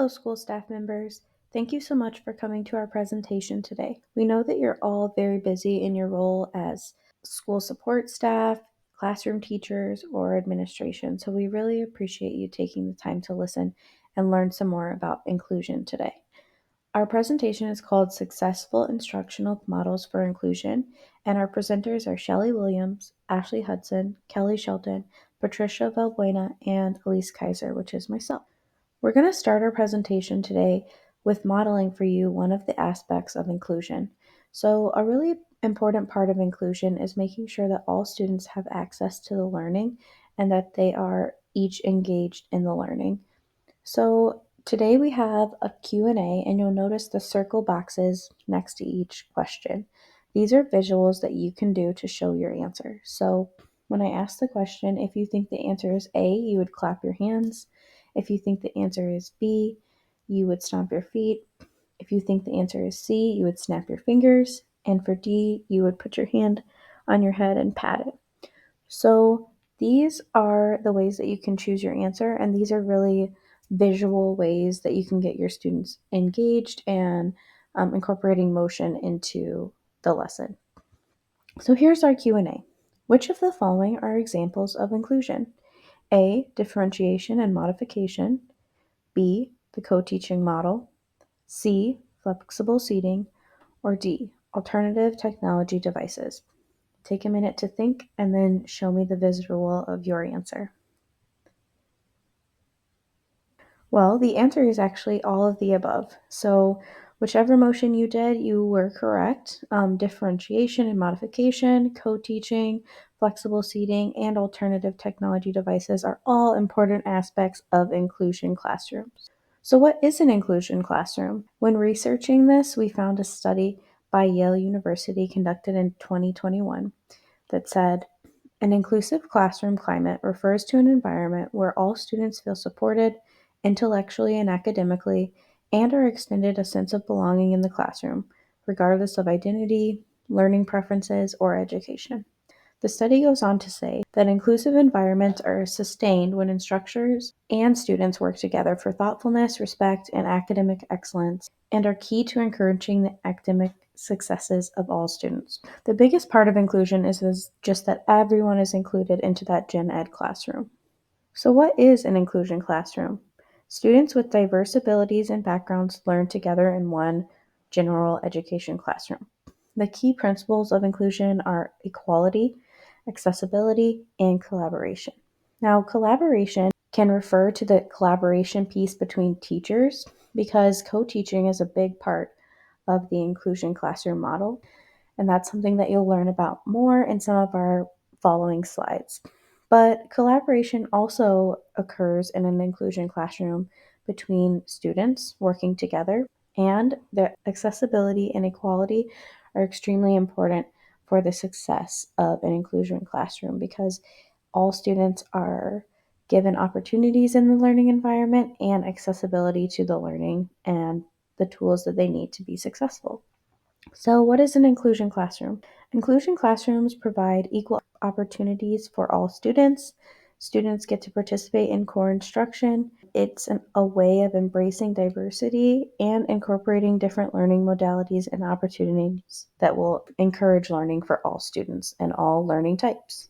Hello, school staff members. Thank you so much for coming to our presentation today. We know that you're all very busy in your role as school support staff, classroom teachers, or administration, so we really appreciate you taking the time to listen and learn some more about inclusion today. Our presentation is called Successful Instructional Models for Inclusion, and our presenters are Shelley Williams, Ashley Hudson, Kelly Shelton, Patricia Valbuena, and Elise Kaiser, which is myself. We're going to start our presentation today with modeling for you one of the aspects of inclusion. So a really important part of inclusion is making sure that all students have access to the learning and that they are each engaged in the learning. So today we have a Q&A, and you'll notice the circle boxes next to each question. These are visuals that you can do to show your answer. So when I ask the question, if you think the answer is A, you would clap your hands. If you think the answer is B, you would stomp your feet. If you think the answer is C, you would snap your fingers. And for D, you would put your hand on your head and pat it. So these are the ways that you can choose your answer, and these are really visual ways that you can get your students engaged and incorporating motion into the lesson. So here's our Q&A. Which of the following are examples of inclusion? A, differentiation and modification. B, the co-teaching model. C, flexible seating. Or D, alternative technology devices. Take a minute to think and then show me the visual of your answer. Well, the answer is actually all of the above. So whichever motion you did, you were correct. Differentiation and modification, co-teaching, flexible seating, and alternative technology devices are all important aspects of inclusion classrooms. So what is an inclusion classroom? When researching this, we found a study by Yale University conducted in 2021 that said, an inclusive classroom climate refers to an environment where all students feel supported intellectually and academically and are extended a sense of belonging in the classroom, regardless of identity, learning preferences, or education. The study goes on to say that inclusive environments are sustained when instructors and students work together for thoughtfulness, respect, and academic excellence, and are key to encouraging the academic successes of all students. The biggest part of inclusion is just that everyone is included into that gen ed classroom. So what is an inclusion classroom? Students with diverse abilities and backgrounds learn together in one general education classroom. The key principles of inclusion are equality, accessibility, and collaboration. Now, collaboration can refer to the collaboration piece between teachers because co-teaching is a big part of the inclusion classroom model, and that's something that you'll learn about more in some of our following slides. But collaboration also occurs in an inclusion classroom between students working together, and the accessibility and equality are extremely important for the success of an inclusion classroom because all students are given opportunities in the learning environment and accessibility to the learning and the tools that they need to be successful. So, what is an inclusion classroom? Inclusion classrooms provide equal opportunities for all students. Students get to participate in core instruction. It's a way of embracing diversity and incorporating different learning modalities and opportunities that will encourage learning for all students and all learning types.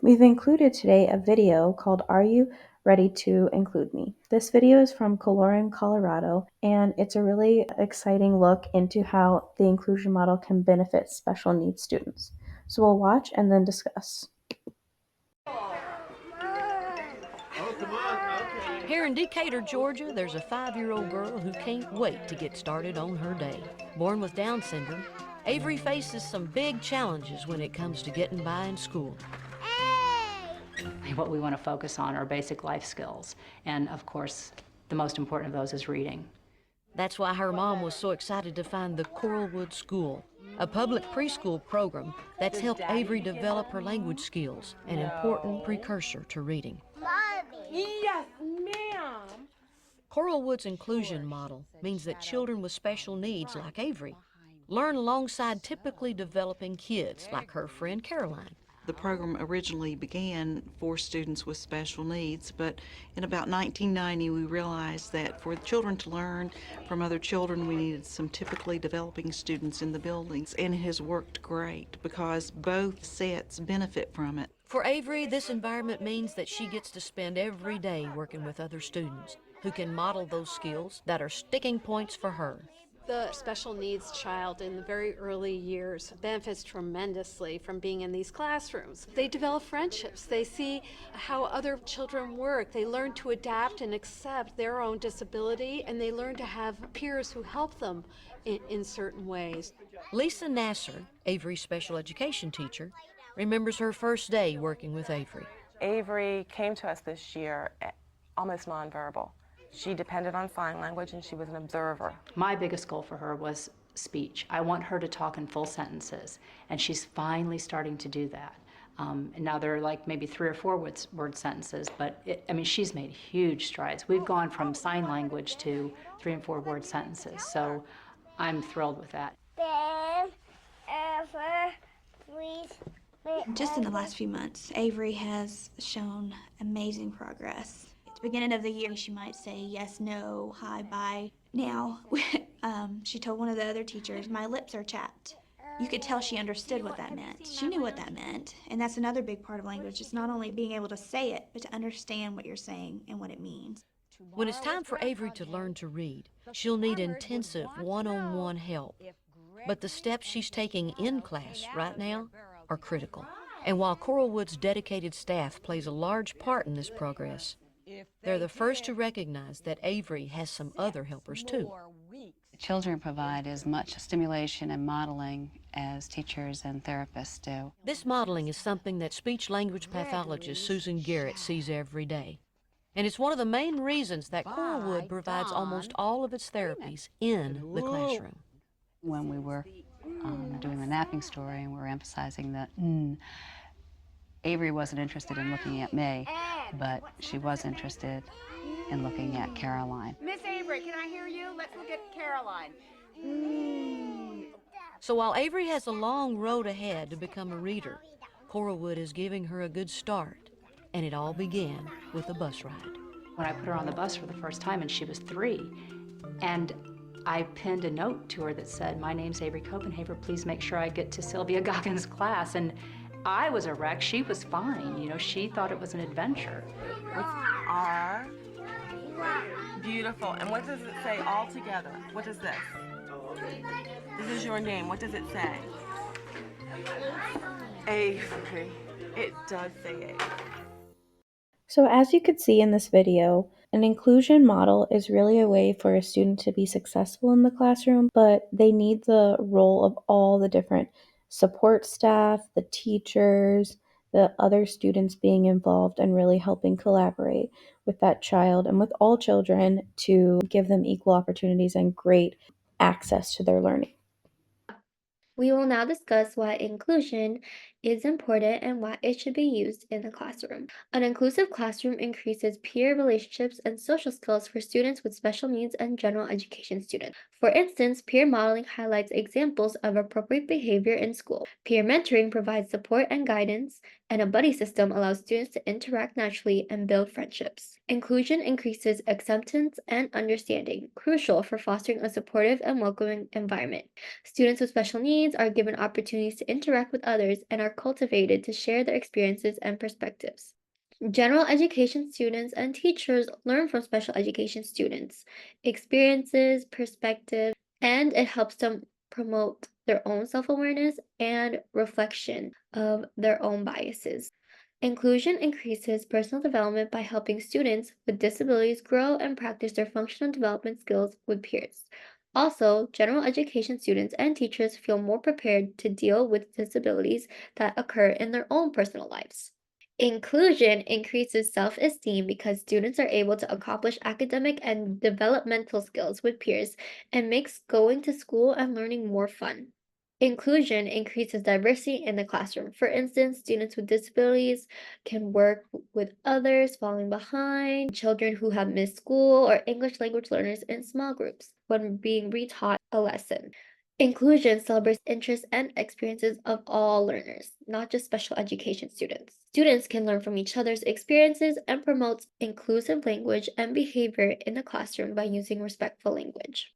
We've included today a video called Are You Ready to Include Me? This video is from Coloran, Colorado, and it's a really exciting look into how the inclusion model can benefit special needs students. So we'll watch and then discuss. Here in Decatur, Georgia, there's a 5-year-old girl who can't wait to get started on her day. Born with Down syndrome, Avery faces some big challenges when it comes to getting by in school. What we want to focus on are basic life skills, and of course, the most important of those is reading. That's why her mom was so excited to find the Coralwood School, a public preschool program that's helped Avery develop her language skills, an important precursor to reading. Yes, ma'am. Coralwood's inclusion model means that children with special needs like Avery learn alongside typically developing kids like her friend Caroline. The program originally began for students with special needs, but in about 1990 we realized that for children to learn from other children we needed some typically developing students in the buildings, and it has worked great because both sets benefit from it. For Avery, this environment means that she gets to spend every day working with other students who can model those skills that are sticking points for her. The special needs child in the very early years benefits tremendously from being in these classrooms. They develop friendships. They see how other children work. They learn to adapt and accept their own disability, and they learn to have peers who help them in certain ways. Lisa Nasser, Avery's special education teacher, remembers her first day working with Avery. Avery came to us this year almost nonverbal. She depended on sign language and she was an observer. My biggest goal for her was speech. I want her to talk in full sentences, and she's finally starting to do that. And now there are like maybe 3 or 4 word sentences, but she's made huge strides. We've gone from sign language to 3 and 4 word sentences, so I'm thrilled with that. Just in the last few months, Avery has shown amazing progress. At the beginning of the year, she might say yes, no, hi, bye. Now, she told one of the other teachers, my lips are chapped. You could tell she understood what that meant. She knew what that meant. And that's another big part of language. It's not only being able to say it, but to understand what you're saying and what it means. When it's time for Avery to learn to read, she'll need intensive one-on-one help. But the steps she's taking in class right now are critical. And while Coralwood's dedicated staff plays a large part in this progress, they're the first to recognize that Avery has some other helpers too. Children provide as much stimulation and modeling as teachers and therapists do. This modeling is something that speech-language pathologist Susan Garrett sees every day. And it's one of the main reasons that Coralwood provides almost all of its therapies in the classroom. When we were doing the napping story and we were emphasizing that Avery wasn't interested in looking at me, but she was interested in looking at Caroline. Miss Avery, can I hear you? Let's look at Caroline. So while Avery has a long road ahead to become a reader, Coralwood is giving her a good start, and it all began with a bus ride. When I put her on the bus for the first time, and she was 3, and I pinned a note to her that said, my name's Avery Copenhaver, please make sure I get to Sylvia Goggins' class. And I was a wreck, she was fine, you know, she thought it was an adventure. What's R? Beautiful. And what does it say all together? What is this? This is your name. What does it say? Avery. It does say Avery. So as you could see in this video, an inclusion model is really a way for a student to be successful in the classroom, but they need the role of all the different support staff, the teachers, the other students being involved and really helping collaborate with that child and with all children to give them equal opportunities and great access to their learning. We will now discuss why inclusion is important and why it should be used in the classroom. An inclusive classroom increases peer relationships and social skills for students with special needs and general education students. For instance, peer modeling highlights examples of appropriate behavior in school. Peer mentoring provides support and guidance, and a buddy system allows students to interact naturally and build friendships. Inclusion increases acceptance and understanding, crucial for fostering a supportive and welcoming environment. Students with special needs are given opportunities to interact with others and are cultivated to share their experiences and perspectives. General education students and teachers learn from special education students' experiences, perspectives, and it helps them promote their own self-awareness and reflection of their own biases. Inclusion increases personal development by helping students with disabilities grow and practice their functional development skills with peers. Also, general education students and teachers feel more prepared to deal with disabilities that occur in their own personal lives. Inclusion increases self-esteem because students are able to accomplish academic and developmental skills with peers and makes going to school and learning more fun. Inclusion increases diversity in the classroom. For instance, students with disabilities can work with others falling behind, children who have missed school, or English language learners in small groups when being retaught a lesson. Inclusion celebrates interests and experiences of all learners, not just special education students. Students can learn from each other's experiences and promotes inclusive language and behavior in the classroom by using respectful language.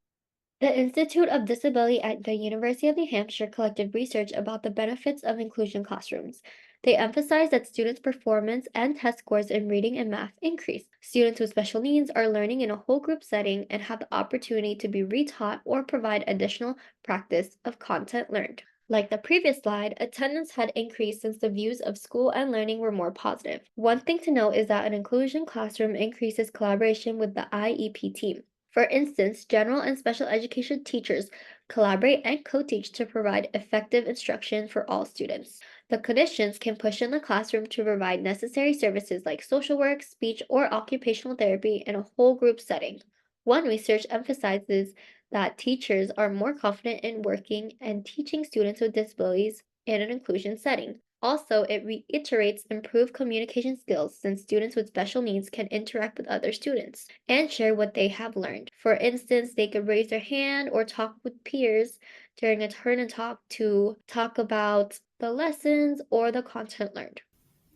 The Institute of Disability at the University of New Hampshire collected research about the benefits of inclusion classrooms. They emphasized that students' performance and test scores in reading and math increase. Students with special needs are learning in a whole group setting and have the opportunity to be retaught or provide additional practice of content learned. Like the previous slide, attendance had increased since the views of school and learning were more positive. One thing to note is that an inclusion classroom increases collaboration with the IEP team. For instance, general and special education teachers collaborate and co-teach to provide effective instruction for all students. The clinicians can push in the classroom to provide necessary services like social work, speech, or occupational therapy in a whole group setting. One research emphasizes that teachers are more confident in working and teaching students with disabilities in an inclusion setting. Also, it reiterates improved communication skills since students with special needs can interact with other students and share what they have learned. For instance, they could raise their hand or talk with peers during a turn and talk to talk about the lessons or the content learned.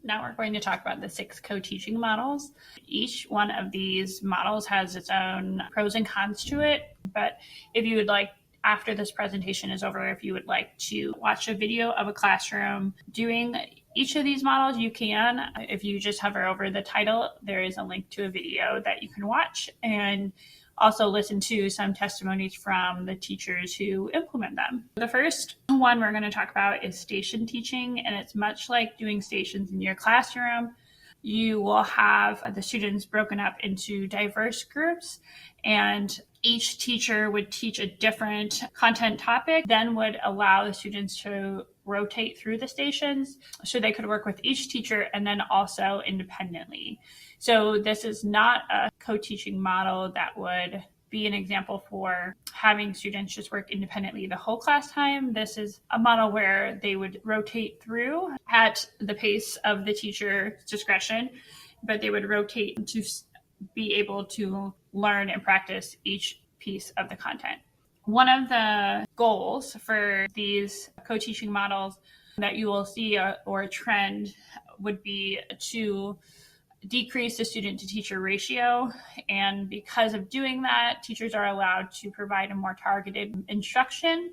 Now we're going to talk about the 6 co-teaching models. Each one of these models has its own pros and cons to it, but if you would like, after this presentation is over, if you would like to watch a video of a classroom doing each of these models, you can. If you just hover over the title, there is a link to a video that you can watch and also listen to some testimonies from the teachers who implement them. The first one we're going to talk about is station teaching, and it's much like doing stations in your classroom. You will have the students broken up into diverse groups, and each teacher would teach a different content topic, then would allow the students to rotate through the stations so they could work with each teacher and then also independently. So this is not a co-teaching model that would be an example for having students just work independently the whole class time. This is a model where they would rotate through at the pace of the teacher's discretion, but they would rotate to be able to learn and practice each piece of the content. One of the goals for these co-teaching models that you will see or a trend would be to decrease the student to teacher ratio. And because of doing that, teachers are allowed to provide a more targeted instruction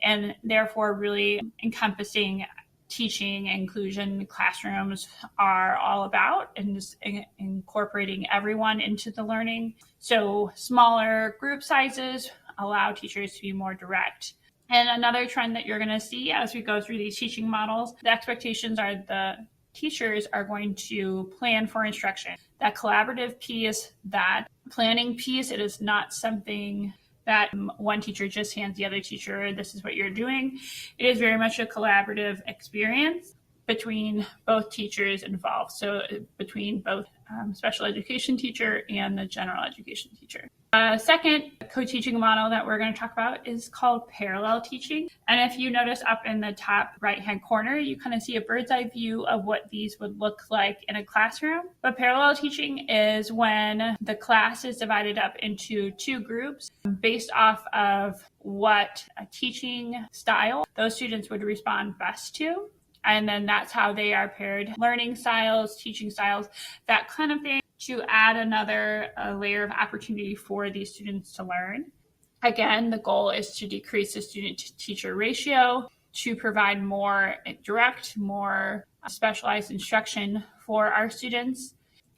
and therefore really encompassing teaching inclusion classrooms are all about, and just incorporating everyone into the learning. So smaller group sizes allow teachers to be more direct. And another trend that you're going to see as we go through these teaching models, the expectations are the teachers are going to plan for instruction. That collaborative piece, that planning piece, it is not something that one teacher just hands the other teacher, this is what you're doing. It is very much a collaborative experience between both teachers involved. So between both special education teacher and the general education teacher. Second co-teaching model that we're going to talk about is called parallel teaching. And if you notice up in the top right-hand corner, you kind of see a bird's eye view of what these would look like in a classroom. But parallel teaching is when the class is divided up into 2 groups based off of what a teaching style those students would respond best to. And then that's how they are paired. Learning styles, teaching styles, that kind of thing, to add another layer of opportunity for these students to learn. Again, the goal is to decrease the student-to-teacher ratio, to provide more direct, more specialized instruction for our students.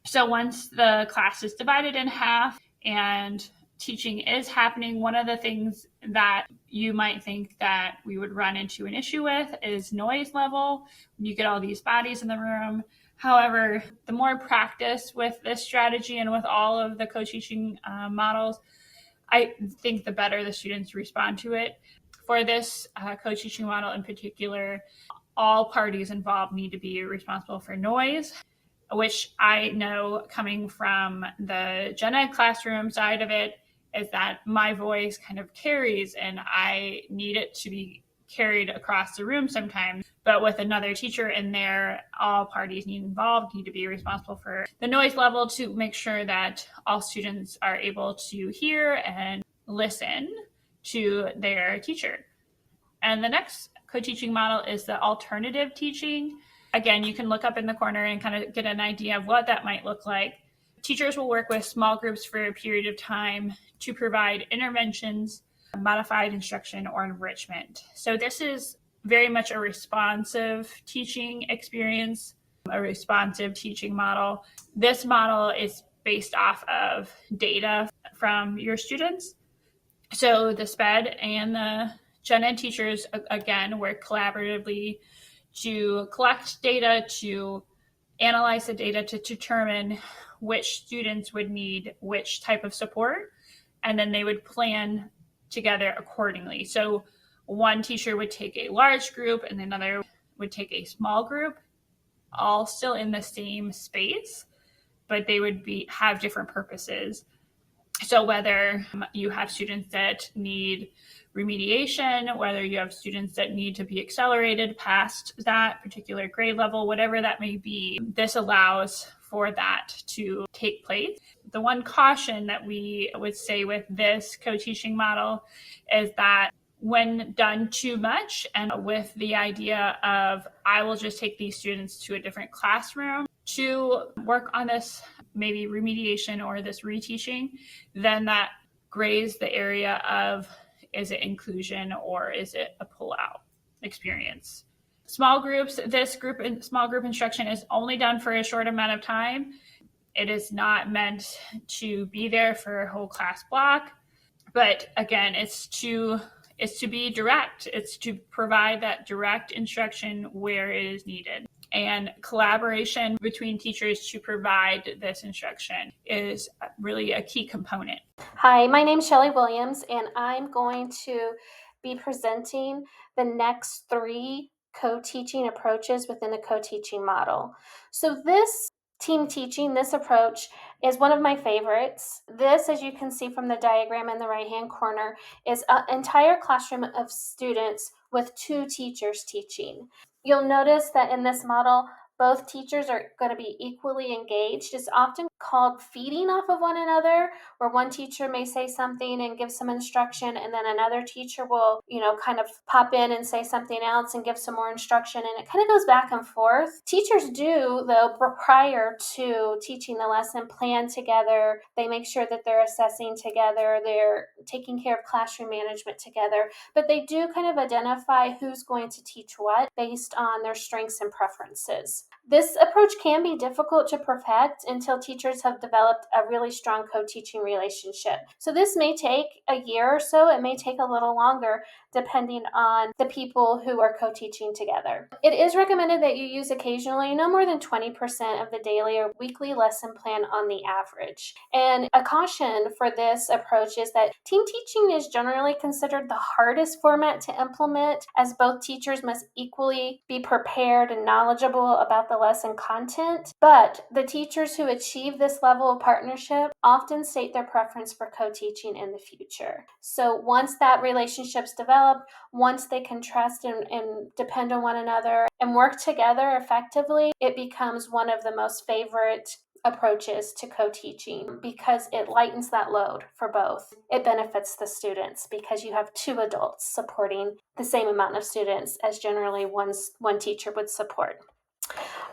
So once the class is divided in half and teaching is happening, one of the things that you might think that we would run into an issue with is noise level. You get all these bodies in the room. However, the more practice with this strategy and with all of the co-teaching models, I think the better the students respond to it. For this co-teaching model in particular, all parties involved need to be responsible for noise, which I know coming from the gen ed classroom side of it is that my voice kind of carries and I need it to be carried across the room sometimes. But with another teacher in there, all parties involved need to be responsible for the noise level to make sure that all students are able to hear and listen to their teacher. And the next co-teaching model is the alternative teaching. Again, you can look up in the corner and kind of get an idea of what that might look like. Teachers will work with small groups for a period of time to provide interventions, modified instruction, or enrichment. So this is very much a responsive teaching experience, a responsive teaching model. This model is based off of data from your students. So the SPED and the Gen Ed teachers, again, work collaboratively to collect data, to analyze the data to determine which students would need which type of support, and then they would plan together accordingly. So one teacher would take a large group and another would take a small group, all still in the same space, but they would have different purposes. So whether you have students that need remediation, whether you have students that need to be accelerated past that particular grade level, whatever that may be, this allows for that to take place. The one caution that we would say with this co-teaching model is that when done too much and with the idea of, I will just take these students to a different classroom to work on this maybe remediation or this reteaching, then that grays the area of, is it inclusion or is it a pull-out experience? Small groups, small group instruction is only done for a short amount of time. It is not meant to be there for a whole class block. But again, it's to be direct. It's to provide that direct instruction where it is needed. And collaboration between teachers to provide this instruction is really a key component. Hi, my name is Shelley Williams, and I'm going to be presenting the next 3 co-teaching approaches within the co-teaching model. So this team teaching, this approach, is one of my favorites. This, as you can see from the diagram in the right-hand corner, is an entire classroom of students with 2 teachers teaching. You'll notice that in this model, both teachers are going to be equally engaged. It's often called feeding off of one another, where one teacher may say something and give some instruction, and then another teacher will, kind of pop in and say something else and give some more instruction, and it kind of goes back and forth. Teachers do, though, prior to teaching the lesson, plan together. They make sure that they're assessing together, they're taking care of classroom management together, but they do kind of identify who's going to teach what based on their strengths and preferences. This approach can be difficult to perfect until teachers have developed a really strong co-teaching relationship. So this may take a year or so. It may take a little longer depending on the people who are co-teaching together. It is recommended that you use occasionally no more than 20% of the daily or weekly lesson plan on the average. And a caution for this approach is that team teaching is generally considered the hardest format to implement, as both teachers must equally be prepared and knowledgeable about the lesson content. But the teachers who achieve this level of partnership often state their preference for co-teaching in the future. So once that relationship's developed, once they can trust and depend on one another and work together effectively, it becomes one of the most favorite approaches to co-teaching because it lightens that load for both. It benefits the students because you have 2 adults supporting the same amount of students as generally one teacher would support.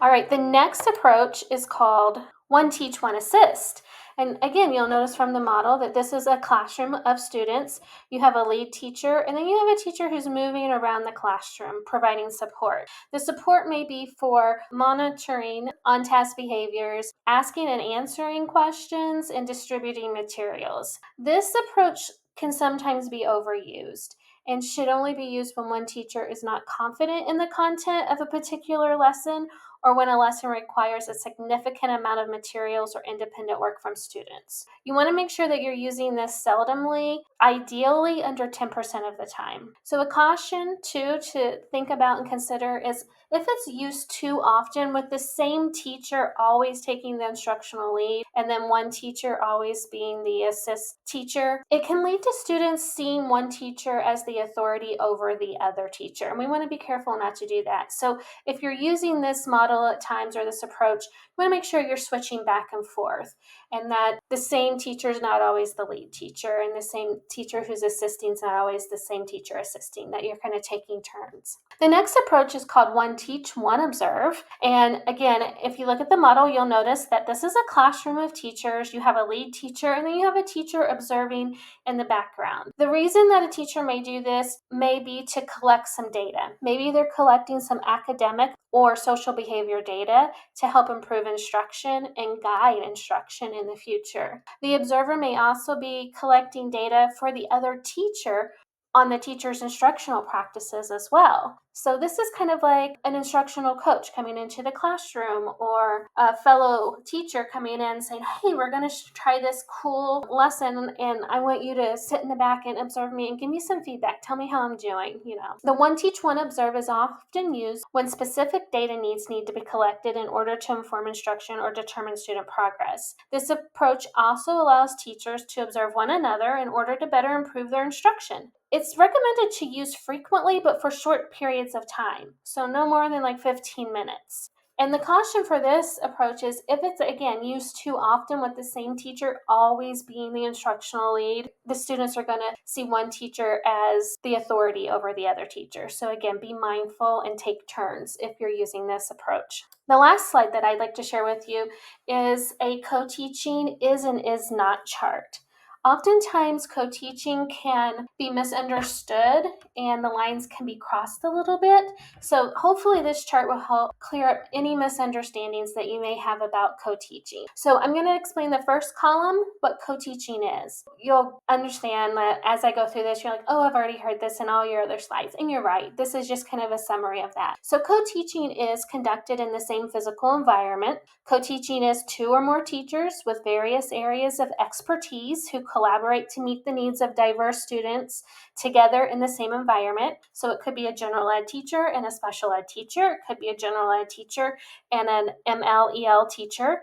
All right, the next approach is called One Teach, One Assist. And again, you'll notice from the model that this is a classroom of students. You have a lead teacher, and then you have a teacher who's moving around the classroom, providing support. The support may be for monitoring on-task behaviors, asking and answering questions, and distributing materials. This approach can sometimes be overused and should only be used when one teacher is not confident in the content of a particular lesson or when a lesson requires a significant amount of materials or independent work from students. You want to make sure that you're using this seldomly, ideally under 10% of the time. So a caution, too, to think about and consider is if it's used too often with the same teacher always taking the instructional lead and then one teacher always being the assist teacher, it can lead to students seeing one teacher as the authority over the other teacher. And we want to be careful not to do that. So if you're using this model at times or this approach, want to make sure you're switching back and forth, and that the same teacher is not always the lead teacher, and the same teacher who's assisting is not always the same teacher assisting, that you're kind of taking turns. The next approach is called one teach, one observe. And again, if you look at the model, you'll notice that this is a classroom of teachers. You have a lead teacher, and then you have a teacher observing in the background. The reason that a teacher may do this may be to collect some data. Maybe they're collecting some academic or social behavior data to help improve instruction and guide instruction in the future. The observer may also be collecting data for the other teacher on the teacher's instructional practices as well. So this is kind of like an instructional coach coming into the classroom, or a fellow teacher coming in and saying, hey, we're going to try this cool lesson, and I want you to sit in the back and observe me and give me some feedback. Tell me how I'm doing. The one teach, one observe is often used when specific data needs need to be collected in order to inform instruction or determine student progress. This approach also allows teachers to observe one another in order to better improve their instruction. It's recommended to use frequently, but for short periods of time, so no more than like 15 minutes. And the caution for this approach is if it's, again, used too often with the same teacher always being the instructional lead, the students are going to see one teacher as the authority over the other teacher. So again, be mindful and take turns if you're using this approach. The last slide that I'd like to share with you is a co-teaching is and is not chart. Oftentimes, co-teaching can be misunderstood and the lines can be crossed a little bit. So hopefully this chart will help clear up any misunderstandings that you may have about co-teaching. So I'm going to explain the first column, what co-teaching is. You'll understand that as I go through this, you're like, oh, I've already heard this in all your other slides. And you're right. This is just kind of a summary of that. So co-teaching is conducted in the same physical environment. Co-teaching is two or more teachers with various areas of expertise who collaborate to meet the needs of diverse students together in the same environment. So it could be a general ed teacher and a special ed teacher. It could be a general ed teacher and an MLEL teacher.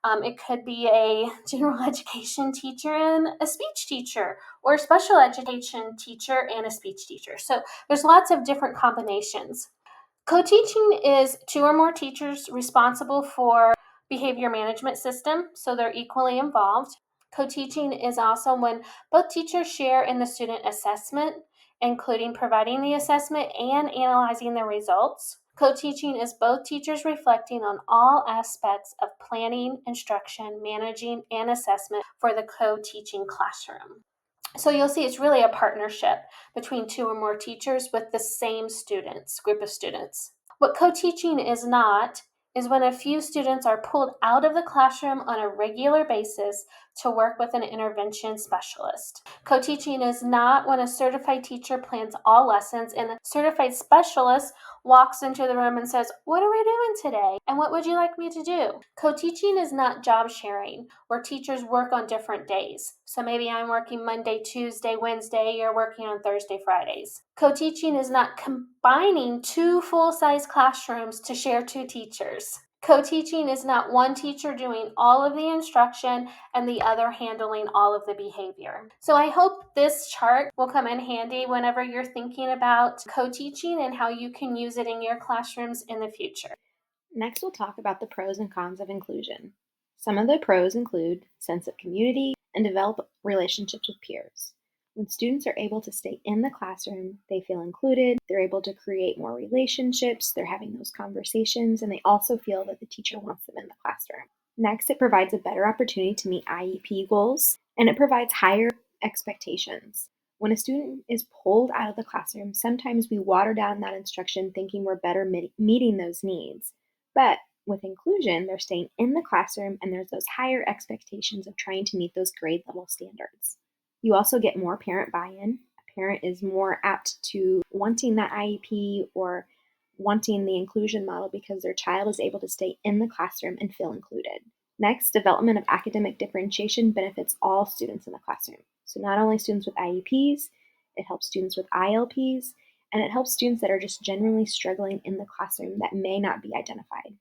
It could be a general education teacher and a speech teacher, or a special education teacher and a speech teacher. So there's lots of different combinations. Co-teaching is two or more teachers responsible for behavior management system, so they're equally involved. Co-teaching is also when both teachers share in the student assessment, including providing the assessment and analyzing the results. Co-teaching is both teachers reflecting on all aspects of planning, instruction, managing, and assessment for the co-teaching classroom. So you'll see it's really a partnership between two or more teachers with the same group of students. What co-teaching is not is when a few students are pulled out of the classroom on a regular basis to work with an intervention specialist. Co-teaching is not when a certified teacher plans all lessons and a certified specialist walks into the room and says, what are we doing today? And what would you like me to do? Co-teaching is not job sharing, where teachers work on different days. So maybe I'm working Monday, Tuesday, Wednesday, you're working on Thursday, Fridays. Co-teaching is not combining two full-size classrooms to share two teachers. Co-teaching is not one teacher doing all of the instruction and the other handling all of the behavior. So I hope this chart will come in handy whenever you're thinking about co-teaching and how you can use it in your classrooms in the future. Next, we'll talk about the pros and cons of inclusion. Some of the pros include sense of community and develop relationships with peers. When students are able to stay in the classroom, they feel included, they're able to create more relationships, they're having those conversations, and they also feel that the teacher wants them in the classroom. Next, it provides a better opportunity to meet IEP goals, and it provides higher expectations. When a student is pulled out of the classroom, sometimes we water down that instruction thinking we're better meeting those needs. But with inclusion, they're staying in the classroom and there's those higher expectations of trying to meet those grade level standards. You also get more parent buy-in. A parent is more apt to wanting that IEP or wanting the inclusion model because their child is able to stay in the classroom and feel included. Next, development of academic differentiation benefits all students in the classroom. So not only students with IEPs, it helps students with ILPs, and it helps students that are just generally struggling in the classroom that may not be identified.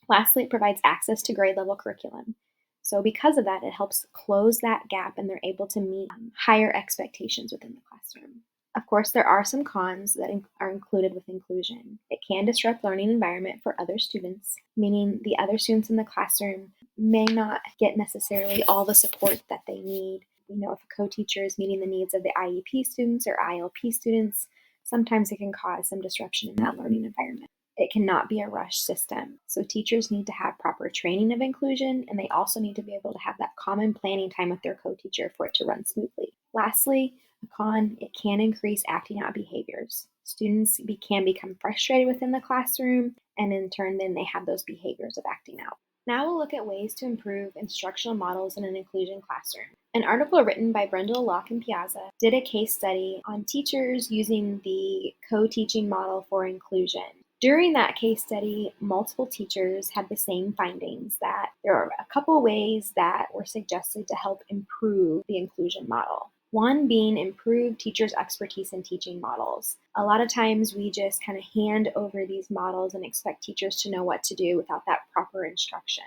Lastly, it provides access to grade level curriculum. So because of that, it helps close that gap and they're able to meet higher expectations within the classroom. Of course, there are some cons that are included with inclusion. It can disrupt learning environment for other students, meaning the other students in the classroom may not get necessarily all the support that they need. If a co-teacher is meeting the needs of the IEP students or ILP students, sometimes it can cause some disruption in that learning environment. It cannot be a rush system. So teachers need to have proper training of inclusion, and they also need to be able to have that common planning time with their co-teacher for it to run smoothly. Lastly, a con, it can increase acting out behaviors. Students can become frustrated within the classroom, and in turn, then they have those behaviors of acting out. Now we'll look at ways to improve instructional models in an inclusion classroom. An article written by Brendel, Locke, and Piazza did a case study on teachers using the co-teaching model for inclusion. During that case study, multiple teachers had the same findings, that there are a couple ways that were suggested to help improve the inclusion model. One being improve teachers' expertise in teaching models. A lot of times we just kind of hand over these models and expect teachers to know what to do without that proper instruction.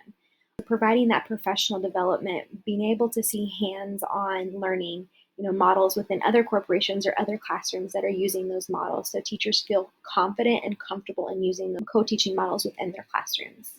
Providing that professional development, being able to see hands-on learning, models within other corporations or other classrooms that are using those models, so teachers feel confident and comfortable in using the co-teaching models within their classrooms.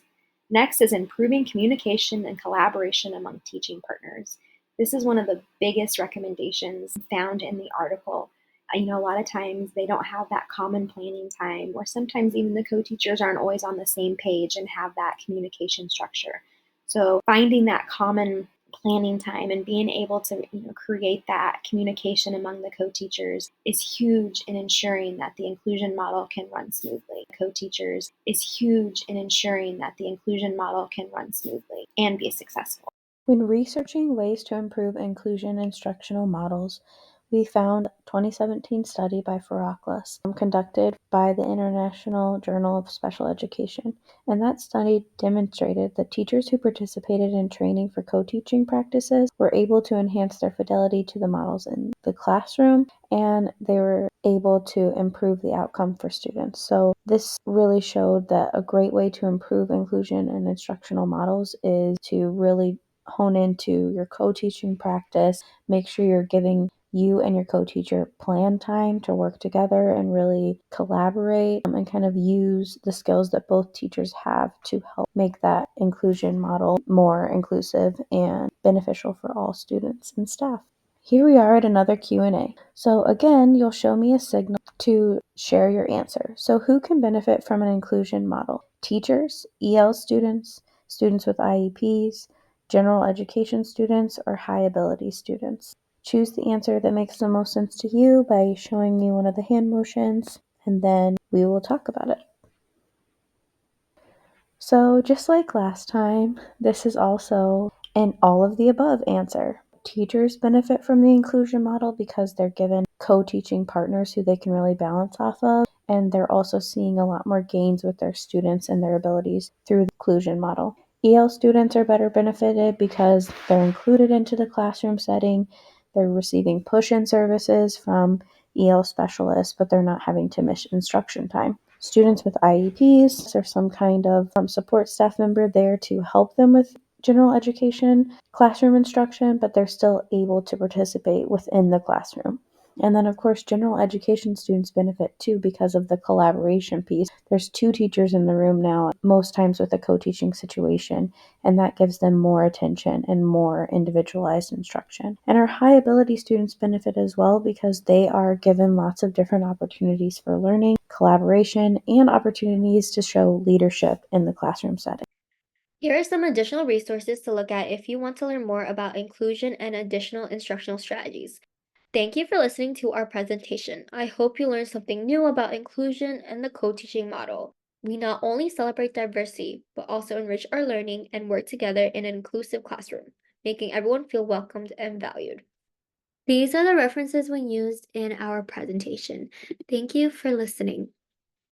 Next is improving communication and collaboration among teaching partners. This is one of the biggest recommendations found in the article. A lot of times they don't have that common planning time, or sometimes even the co-teachers aren't always on the same page and have that communication structure. So finding that common planning time and being able to create that communication among the co-teachers is huge in ensuring that the inclusion model can run smoothly. Co-teachers is huge in ensuring that the inclusion model can run smoothly and be successful. When researching ways to improve inclusion instructional models, we found a 2017 study by Faraklis conducted by the International Journal of Special Education, and that study demonstrated that teachers who participated in training for co-teaching practices were able to enhance their fidelity to the models in the classroom, and they were able to improve the outcome for students. So this really showed that a great way to improve inclusion in instructional models is to really hone into your co-teaching practice, make sure you're giving you and your co-teacher plan time to work together and really collaborate, and kind of use the skills that both teachers have to help make that inclusion model more inclusive and beneficial for all students and staff. Here we are at another Q&A. So again, you'll show me a signal to share your answer. So who can benefit from an inclusion model? Teachers, EL students, students with IEPs, general education students, or high ability students? Choose the answer that makes the most sense to you by showing me one of the hand motions, and then we will talk about it. So just like last time, this is also an all of the above answer. Teachers benefit from the inclusion model because they're given co-teaching partners who they can really balance off of, and they're also seeing a lot more gains with their students and their abilities through the inclusion model. EL students are better benefited because they're included into the classroom setting. They're receiving push-in services from EL specialists, but they're not having to miss instruction time. Students with IEPs or some kind of support staff member there to help them with general education classroom instruction, but they're still able to participate within the classroom. And then, of course, general education students benefit too because of the collaboration piece. There's two teachers in the room now, most times with a co-teaching situation, and that gives them more attention and more individualized instruction. And our high ability students benefit as well because they are given lots of different opportunities for learning, collaboration, and opportunities to show leadership in the classroom setting. Here are some additional resources to look at if you want to learn more about inclusion and additional instructional strategies. Thank you for listening to our presentation. I hope you learned something new about inclusion and the co-teaching model. We not only celebrate diversity, but also enrich our learning and work together in an inclusive classroom, making everyone feel welcomed and valued. These are the references we used in our presentation. Thank you for listening.